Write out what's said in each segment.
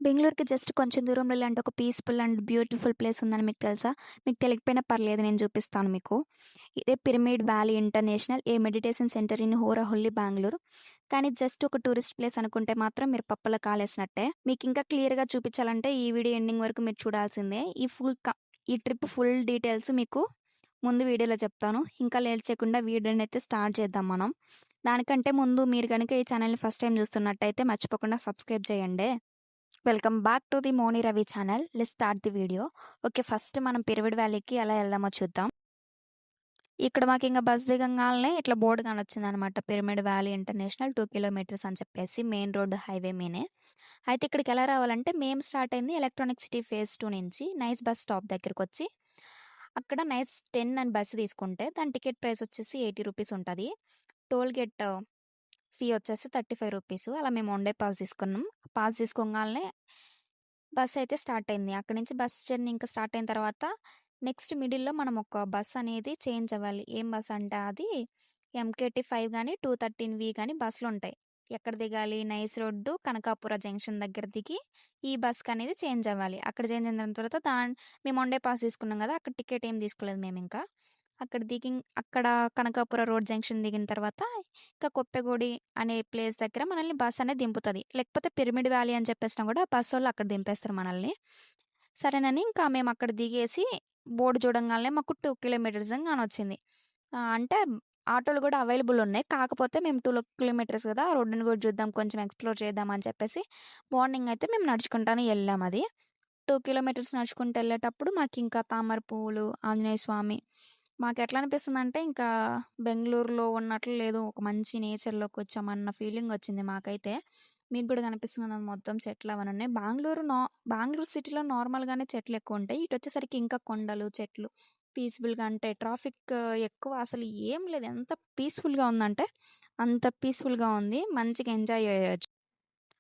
బెంగుళూరుకి just కొంచెం దూరంలో ఇలాంటి ఒక పీస్‌ఫుల్ అండ్ బ్యూటిఫుల్ ప్లేస్ ఉందని మీకు తెలుసా? మీకు తెలియకపోయినా పర్లేదు నేను చూపిస్తాను మీకు. ఇదే pyramid valley international a meditation centre in Horahulli, Bengaluru. కానీ జస్ట్ ఒక టూరిస్ట్ ప్లేస్ అనుకుంటే మాత్రం మీరు పప్పలో కాలేసినట్టే. మీకింకా క్లియర్‌గా చూపించాలంటే ఈ వీడియో ఎండింగ్ వరకు మీరు చూడాల్సిందే. ఈ ట్రిప్ ఫుల్ డీటెయిల్స్ మీకు ముందు వీడియోలో చెప్తాను. ఇంకా లేట్ చేయకుండా వీడియోనైతే స్టార్ట్ చేద్దాం మనం. దానికంటే ముందు మీరు గనుక ఈ ఛానల్‌ని ఫస్ట్ టైమ్ చూస్తున్నట్టయితే మర్చిపోకుండా సబ్స్క్రైబ్ చేయండి. Welcome back to the Moni Ravi channel. Let's start the video. Okay, first మనం పిరమిడ్ వ్యాలీకి ఎలా వెళ్దామో చూద్దాం. ఇక్కడ మాకు ఇంకా బస్ దిగంగానే ఇట్లా బోర్డు కానొచ్చిందనమాట. పిరమిడ్ వ్యాలీ ఇంటర్నేషనల్ 2 కిలోమీటర్స్ అని చెప్పేసి మెయిన్ రోడ్ హైవే మీనే. అయితే ఇక్కడికి ఎలా రావాలంటే మేము స్టార్ట్ అయింది ఎలక్ట్రానిక్ సిటీ ఫేజ్ 2 నుంచి నైస్ బస్ స్టాప్ దగ్గరకు వచ్చి అక్కడ నైస్ 10 అని బస్సు తీసుకుంటే దాని టికెట్ ప్రైస్ వచ్చేసి 80 రూపీస్ ఉంటుంది. టోల్ గేట్ ఫీ వచ్చేసి 35 రూపీస్. అలా మేము వన్ డే పాస్ తీసుకున్నాం. పాస్ తీసుకోగానే బస్ అయితే స్టార్ట్ అయింది. అక్కడి నుంచి బస్ జర్నీ ఇంకా స్టార్ట్ అయిన తర్వాత నెక్స్ట్ మిడిల్‌లో మనం ఒక బస్ అనేది చేంజ్ అవ్వాలి. ఏం బస్ అంటే అది ఎంకేటీ 5 గాని, 213 గాని బస్సులుంటాయి. ఎక్కడ దిగాలి? నైస్ రోడ్డు కనకాపుర జంక్షన్ దగ్గర దిగి ఈ బస్‌కనేది చేంజ్ అవ్వాలి. అక్కడ చేంజ్ అయిన తర్వాత మేము వన్ డే పాస్ తీసుకున్నాం గదా! అక్కడ టికెట్ ఏం తీసుకోలేదు మేమింకా. అక్కడ కనకాపుర రోడ్ జంక్షన్ దిగిన తర్వాత ఇంకా కొప్పెగూడి అనే ప్లేస్ దగ్గర మనల్ని బస్ అనేది దింపుతది. లేకపోతే పిరమిడ్ వ్యాలీ అని చెప్పేసినా గూడా బస్సోళ్ళు అక్కడ దింపేస్తారు మనల్ని. సరేనని ఇంకా మేము అక్కడ దిగేసి బోర్డ్ చూడంగానే మాకు 2 కిలోమీటర్స్ అనొచ్చింది. అంటే ఆటోలు గూడా అవైలబుల్ ఉన్నాయి. కాకపోతే మేము 2 కిలోమీటర్స్ గదా! ఆ రోడ్డుని గూడా చూద్దాం, కొంచెం ఎక్స్‌ప్లోర్ చేద్దాం అని చెప్పేసి మార్నింగ్ అయితే మేము నడుచుకుంటానే యెళ్ళాం అది. 2 కిలోమీటర్స్ నడుచుకుంటూ యెళ్ళేటప్పుడు మాకింకా తామర పువ్వులు, ఆంజనేయ స్వామి మాకెట్లా అనిపిస్తుందంటే ఇంకా బెంగుళూరులో ఉన్నట్లు లేదు. ఒక మంచి నేచర్‌లోకొచ్చామన్న ఫీలింగొచ్చింది మాకైతే. మీకు గూడా కనిపిస్తుందా మొత్తం చెట్లవనున్నాయి. బెంగుళూరు సిటీలో నార్మల్‌గానే చెట్లెక్కువుంటాయి. ఇటొచ్చేసరికి ఇంకా కొండలు, చెట్లు పీస్‌ఫుల్‌గా అంటే ట్రాఫిక్ ఎక్కువ అసలు ఏం లేదు. ఎంత పీస్‌ఫుల్‌గా ఉందంటే అంత పీస్‌ఫుల్‌గా ఉంది. మంచిగా ఎంజాయ్ జేయొచ్చు.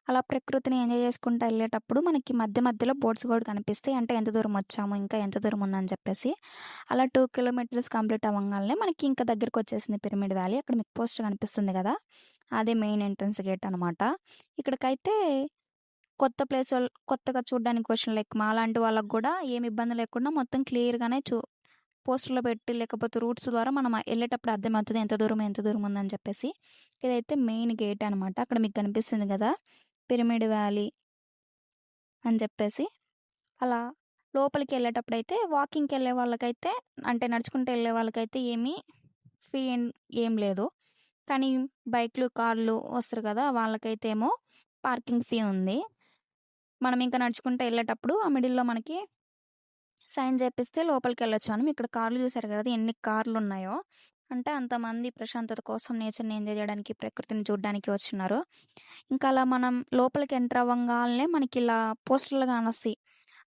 అలా ప్రకృతిని ఎంజాయ్ చేసుకుంటా ఎళ్ళేటప్పుడు మనకి మధ్య మధ్యలో బోర్డ్స్ కూడా కనిపిస్తాయి. అంటే ఎంత దూరం వచ్చాము, ఇంకా ఎంత దూరం ఉందని చెప్పేసి. అలా 2 కిలోమీటర్స్ కంప్లీట్ అవ్వంగాల్నే మనకి ఇంకా దగ్గరకొచ్చేసింది పిరమిడ్ వ్యాలీ. అక్కడ మీకు పోస్టర్ కనిపిస్తుంది గదా! అదే మెయిన్ ఎంట్రన్స్ గేట్ అనమాట. ఇక్కడికైతే కొత్తగా చూడ్డానికి వచ్చిన లైక్ మాలాంటి వాళ్ళకి గూడా ఏమి ఇబ్బంది లేకుండా మొత్తం క్లియర్‌గానే పోస్టర్‌లో పెట్టి లేకపోతే రూట్స్ ద్వారా మనం ఎళ్ళేటప్పుడు అర్థమవుతది ఎంత దూరం ఉందని చెప్పేసి. ఇదైతే మెయిన్ గేట్ అనమాట. అక్కడ మీకు కనిపిస్తుంది గదా! పిరమిడ్ వ్యాలీ అని చెప్పేసి. అలా లోపలికెళ్ళేటప్పుడైతే వాకింగ్‌కెళ్ళే వాళ్ళకైతే అంటే నడుచుకుంటూ ఎళ్ళే వాళ్ళకైతే ఫీ ఏం ఏం లేదు. కానీ బైక్‌లు, కార్లు వస్తారు కదా! వాళ్ళకైతే ఏమో పార్కింగ్ ఫీ ఉంది. మనం ఇంకా నడుచుకుంటూ ఎళ్ళేటప్పుడు ఆ మిడిల్‌లో మనకి సైన్ చేపిస్తే లోపలికెళ్ళొచ్చు అని. ఇక్కడ కార్లు చూసారు కదా! ఎన్ని కార్లున్నాయో. అంటే అంతమంది ప్రశాంతత కోసం నేచర్‌ని ఎంజాయ్ చేయడానికి, ప్రకృతిని చూడ్డానికి వచ్చిన్నారు. ఇంకా అలా మనం లోపలికి ఎంటర్ అవ్వంగాల్నే మనకిలా పోస్టర్‌లు కానొస్తాయి.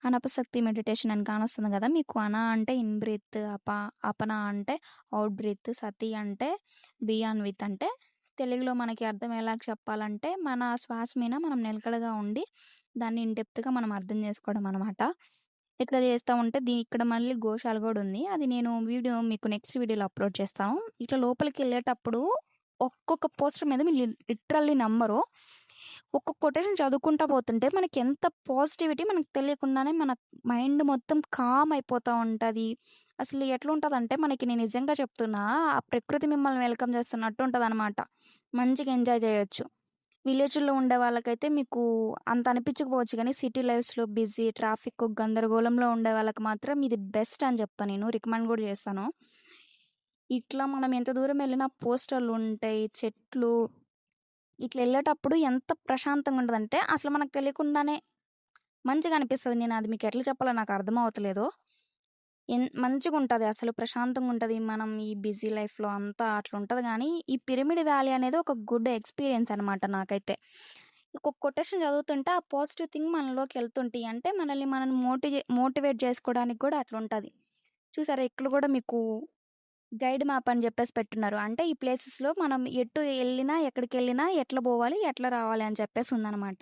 అనపశక్తి మెడిటేషన్ అని కానొస్తుంది గదా! మీకు అన అంటే ఇన్ బ్రీత్, అపన అంటే ఔట్ బ్రీత్, సతి అంటే బియాన్ విత్ అంటే తెలుగులో మనకి అర్థమయ్యేలాగా చెప్పాలంటే మన శ్వాస మీద మనం నిలకడగా ఉండి దాన్ని ఇన్ డెప్త్‌గా మనం అర్థం చేసుకోవడం అనమాట. ఇట్లా చేస్తా ఉంటే ఇక్కడ మళ్ళీ గోశాల గూడా ఉంది. అది నేను వీడియో మీకు నెక్స్ట్ వీడియోలో అప్‌లోడ్ చేస్తాను. ఇట్లా లోపలికెళ్ళేటప్పుడు ఒక్కొక్క పోస్టర్ మీద మీరు లిటరల్లీ నమ్మరు. ఒక్కొక్క కొటేషన్ చదువుకుంటా పోతుంటే మనకెంత పాజిటివిటీ మనకు తెలియకుండానే మన మైండ్ మొత్తం కామ్ అయిపోతా ఉంటది. అసలు ఎట్లుంటదంటే మనకి నేను నిజంగా చెప్తున్నా ఆ ప్రకృతి మిమ్మల్ని వెల్కమ్ చేస్తున్నట్టు ఉంటదనమాట. మంచిగా ఎంజాయ్ జేయొచ్చు. విలేజ్‌లో ఉండే వాళ్ళకైతే మీకు అంత అనిపించకపోవచ్చు గానీ, సిటీ లైఫ్స్‌లో బిజీ, ట్రాఫిక్, గందరగోళంలో ఉండే వాళ్ళకి మాత్రం ఇది బెస్ట్ అని చెప్తా నేను. రికమెండ్ గూడా చేస్తాను. ఇట్లా మనం ఎంత దూరం వెళ్ళినా పోస్టర్‌లుంటాయి, చెట్లు ఇట్లా ఎళ్ళేటప్పుడు ఎంత ప్రశాంతంగా ఉంటదంటే, అసలు మనకు తెలియకుండానే మంచిగా అనిపిస్తది. నేను అది మీకు ఎట్లా చెప్పాలో నాకు అర్థం అవ్వట్లేదు. మంచిగుంటది అసలు ప్రశాంతంగుంటది. మనం ఈ బిజీ లైఫ్‌లో అంతా అట్లుంటది గానీ, ఈ పిరమిడ్ వ్యాలీ అనేది ఒక గుడ్ ఎక్స్‌పీరియన్స్ అనమాట నాకైతే. ఒక కొటేషన్ చదువుతుంటే ఆ పాజిటివ్ థింగ్ మనలోకెళ్తుంటాయి. అంటే మనల్ని మనం మోటివేట్ చేసుకోవడానికి గూడా అట్లుంటది. చూసారా ఇక్కడ గూడా మీకు గైడ్ మ్యాప్ అని జెప్పేసి పెట్టున్నారు. అంటే ఈ ప్లేసెస్‌లో మనం ఎటు ఎళ్ళినా, ఎక్కడికెళ్ళినా ఎట్లా బోవాలి, ఎట్లా రావాలి అని చెప్పేసి ఉందనమాట.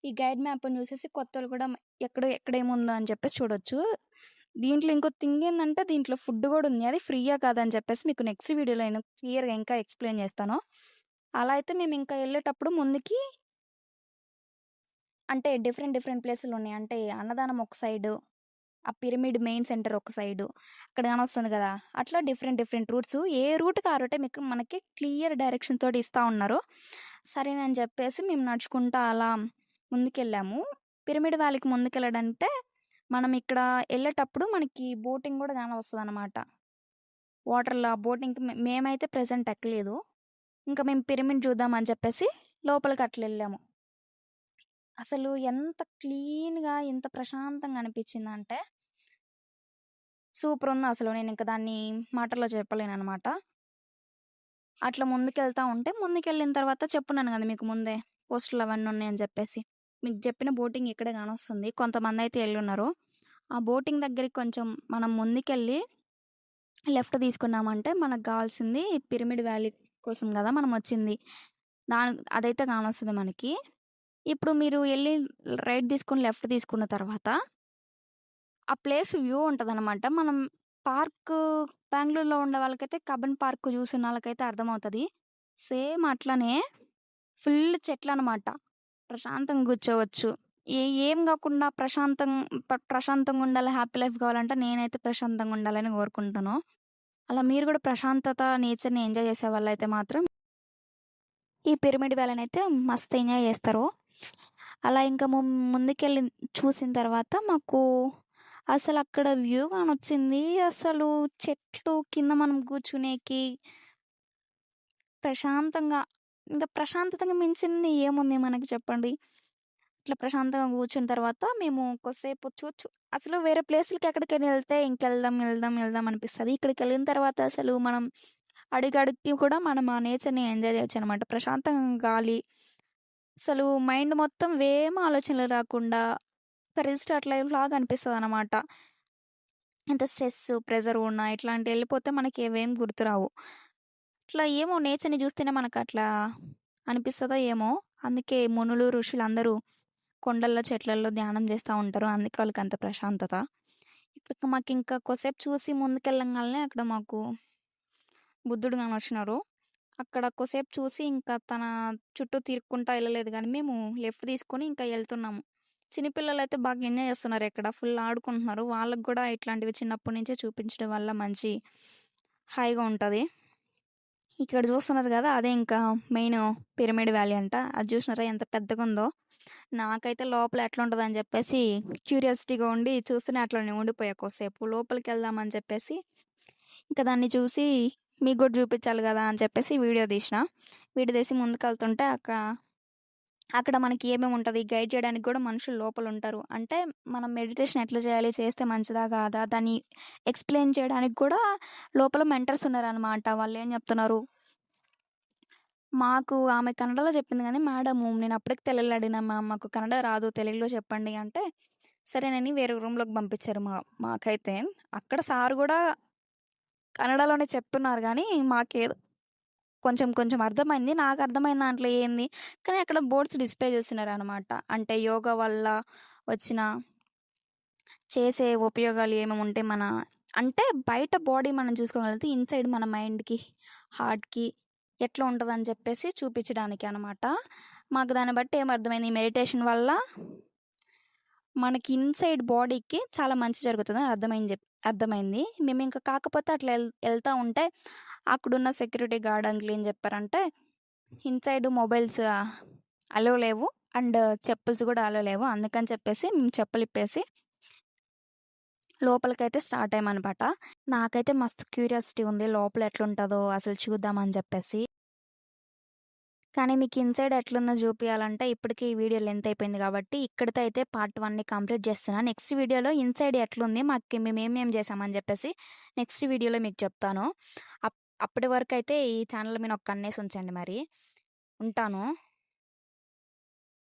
ఈ గైడ్ మ్యాప్‌ని జూసేసి కొత్తోళ్ళు కూడా ఎక్కడేముందో అని చెప్పేసి చూడొచ్చు. దీంట్లో ఇంకో థింగ్ ఏందంటే దీంట్లో ఫుడ్ గూడా ఉంది. అది ఫ్రీయా కాదా అని చెప్పేసి మీకు నెక్స్ట్ వీడియోలో నేను క్లియర్‌గా ఇంకా ఎక్స్‌ప్లెయిన్ చేస్తాను. అలా అయితే మేము ఇంకా ఎళ్ళేటప్పుడు ముందుకి అంటే డిఫరెంట్ ప్లేసులున్నాయి. అంటే అన్నదానం ఒక సైడు, ఆ పిరమిడ్ మెయిన్ సెంటర్ ఒక సైడు అక్కడ కానొస్తుంది గదా! అట్లా డిఫరెంట్ రూట్సు. ఏ రూట్‌కి ఆ రూటే మనకి క్లియర్ డైరెక్షన్ తోటి ఇస్తా ఉన్నారు. సరేనని జెప్పేసి మేము నడుచుకుంటా అలా ముందుకెళ్ళాము. పిరమిడ్ వ్యాలీకి ముందుకెళ్ళడంటే మనం ఇక్కడ ఎళ్ళేటప్పుడు మనకి బోటింగ్ గూడా కానొస్తదనమాట. వాటర్‌లో ఆ బోటింగ్‌కి మేమైతే ప్రెజెంట్ ఎక్కలేదు. ఇంకా మేము పిరమిడ్ చూద్దామని చెప్పేసి లోపలికి అట్లెళ్ళాము. అసలు ఎంత క్లీన్‌గా, ఎంత ప్రశాంతంగా అనిపిచ్చిందంటే సూపరుంది అసలు. నేనింక దాన్ని మాటల్లో చెప్పలేననమాట. అట్లా ముందుకెళ్తా ఉంటే, ముందుకెళ్ళిన తర్వాత చెప్పున్నాను గదా మీకు ముందే పోస్టులు అవన్నీ ఉన్నాయని జెప్పేసి. మీకు జెప్పిన బోటింగ్ ఇక్కడే గానొస్తుంది. కొంతమందయితే ఎళ్ళున్నారు. ఆ బోటింగ్ దగ్గరికి కొంచెం మనం ముందుకెళ్ళి లెఫ్ట్ తీసుకున్నామంటే మనకు గావాల్సింది పిరమిడ్ వ్యాలీ కోసం గదా మనమొచ్చింది. అదైతే కానొస్తది మనకి. ఇప్పుడు మీరు ఎళ్లి రైట్ తీసుకొని లెఫ్ట్ తీసుకున్న తర్వాత ఆ ప్లేస్ వ్యూ ఉంటదనమాట. మనం పార్కు బెంగుళూరులో ఉండే వాళ్ళకైతే కబ్బన్ పార్క్ చూసున్నోళ్ళకైతే అర్థమవుతది. సేమ్ అట్లనే ఫుల్ చెట్లనమాట. ప్రశాంతంగా కూర్చోవచ్చు. ఏం గాకుండా ప్రశాంతంగా ఉండాలి, హ్యాపీ లైఫ్ కావాలంటే నేనైతే ప్రశాంతంగా ఉండాలని కోరుకుంటాను. అలా మీరు గూడా ప్రశాంతత, నేచర్‌ని ఎంజాయ్ చేసే వాళ్ళైతే మాత్రం ఈ పిరమిడ్ వ్యాలీనైతే మస్త్ ఎంజాయ్ చేస్తారు. అలా ఇంకా ముందుకెళ్ళి చూసిన తర్వాత మాకు అసలక్కడ వ్యూ కానొచ్చింది. అసలు చెట్లు కింద మనం కూర్చునేకి ప్రశాంతంగా ఇంకా ప్రశాంతతకి మించింది ఏముంది మనకి చెప్పండి. ఇట్లా ప్రశాంతంగా కూర్చున్న తర్వాత మేము కొద్దిసేపు అసలు వేరే ప్లేసులకి ఎక్కడికైనా ఎళ్తే ఎళ్దాం అనిపిస్తది. ఇక్కడికెళ్ళిన తర్వాత అసలు మనం అడుగడుగుకి కూడా మనం ఆ నేచర్‌ని ఎంజాయ్ చేయొచ్చనమాట. ప్రశాంతంగా గాలి, అసలు మైండ్ మొత్తం ఏం ఆలోచనలు రాకుండా ఒక రిస్టార్ట్ లైఫ్ లాగా అనిపిస్తదనమాట. ఎంత స్ట్రెస్సు, ప్రెజర్ ఉన్నా ఇట్లాంటివి ఎళ్ళిపోతే మనకి అవేం గుర్తురావు. ఇట్లా ఏమో నేచర్‌ని చూస్తేనే మనకట్లా అనిపిస్తదో ఏమో! అందుకే మునులు, ఋషులందరూ కొండల్లో, చెట్లల్లో ధ్యానం చేస్తా ఉంటారు. అందుకే వాళ్ళకంత ప్రశాంతత. ఇక మాకింకా కొద్దిసేపు చూసి ముందుకెళ్ళంగాల్నే అక్కడ మాకు బుద్ధుడు గానొచ్చినారు. అక్కడ కొద్దిసేపు చూసి ఇంకా తన చుట్టూ తిరుక్కుంటా ఎళ్ళలేదు గానీ, మేము లెఫ్ట్ తీసుకొని ఇంకా ఎళ్తున్నాము. చిన్న పిల్లలైతే బాగా ఎంజాయ్ చేస్తున్నారు ఇక్కడ. ఫుల్ ఆడుకుంటున్నారు. వాళ్ళకి గూడా ఇట్లాంటివి చిన్నప్పటి నుంచే చూపించడం వల్ల మంచి హాయిగా ఉంటది. ఇక్కడ చూస్తున్నారు గదా! అదే ఇంకా మెయిన్ పిరమిడ్ వ్యాలీ అంట. అది చూసినారా ఎంత పెద్దగుందో? నాకైతే లోపల ఎట్లుంటదని జెప్పేసి క్యూరియాసిటీగా ఉండి చూస్తూనే అట్లనే ఉండిపోయా కొద్దిసేపు. లోపలికెళ్దామని చెప్పేసి ఇంక దాన్ని చూసి మీకు గూడా చూపించాలి గదా అని చెప్పేసి వీడియో తీసిన. వీడియో తీసి ముందుకెళ్తుంటే అక్కడ మనకి ఏమేమి ఉంటది, గైడ్ చేయడానికి గూడా మనుషులు లోపలుంటారు. అంటే మనం మెడిటేషన్ ఎట్లా చేయాలి, చేస్తే మంచిదా కాదా, దాన్ని ఎక్స్‌ప్లెయిన్ చేయడానికి కూడా లోపల మెంటర్స్ ఉన్నారనమాట. వాళ్ళేం చెప్తున్నారు, మాకు ఆమె కన్నడలో చెప్పింది గానీ మేడము నేను అప్పటికి తెలుగులో అడిగినా, మ్యామ్ మాకు కన్నడ రాదు తెలుగులో చెప్పండి అంటే, సరేనని వేరే రూమ్‌లోకి పంపించారు మాకైతే. అక్కడ సార్ గూడా కన్నడలోనే చెప్తున్నారు గానీ, మాకేదో కొంచెం అర్థమైంది. నాకర్థమైన దాంట్లో ఏంది, కానీ అక్కడ బోర్డ్స్ డిస్‌ప్లే చేస్తున్నారనమాట. అంటే యోగా వల్ల వచ్చిన చేసే ఉపయోగాలు ఏమేముంటాయి అంటే బయట బాడీ మనం చూసుకోగలిగితే ఇన్‌సైడ్ మన మైండ్‌కి, హార్ట్‌కి ఎట్లా ఉంటదని చెప్పేసి చూపించడానికి అనమాట. మాకు దాన్ని బట్టి ఏమర్థమైంది, ఈ మెడిటేషన్ వల్ల మనకి ఇన్‌సైడ్ బాడీకి చాలా మంచి జరుగుతదని అర్థమైంది. మేమింక కాకపోతే అట్లా ఎళ్తా ఉంటే అక్కడున్న సెక్యూరిటీ గార్డ్ అంకుల్ ఏం చెప్పారంటే, ఇన్‌సైడ్ మొబైల్స్ అలో లేవు అండ్ చెప్పుల్స్ గూడా అలో లేవు. అందుకని చెప్పేసి మేము చెప్పులిప్పేసి లోపలికైతే స్టార్ట్ అయ్యామనమాట. నాకైతే మస్తు క్యూరియాసిటీ ఉంది. లోపల ఎట్లుంటదో అసలు చూద్దామని చెప్పేసి. కానీ మీకు ఇన్‌సైడ్ ఎట్లుందో జూపియాలంటే ఇప్పటికి ఈ వీడియో లెంత్ అయిపోయింది గాబట్టి, ఇక్కడితో అయితే పార్ట్ 1ని కంప్లీట్ చేస్తున్నా. నెక్స్ట్ వీడియోలో ఇన్‌సైడ్ ఎట్లుంది, మేమేం చేశామని జెప్పేసి నెక్స్ట్ వీడియోలో మీకు చెప్తాను. అప్పటి వరకైతే ఈ ఛానల్ మీద ఒక కన్నేసి ఉంచండి మరి. ఉంటాను.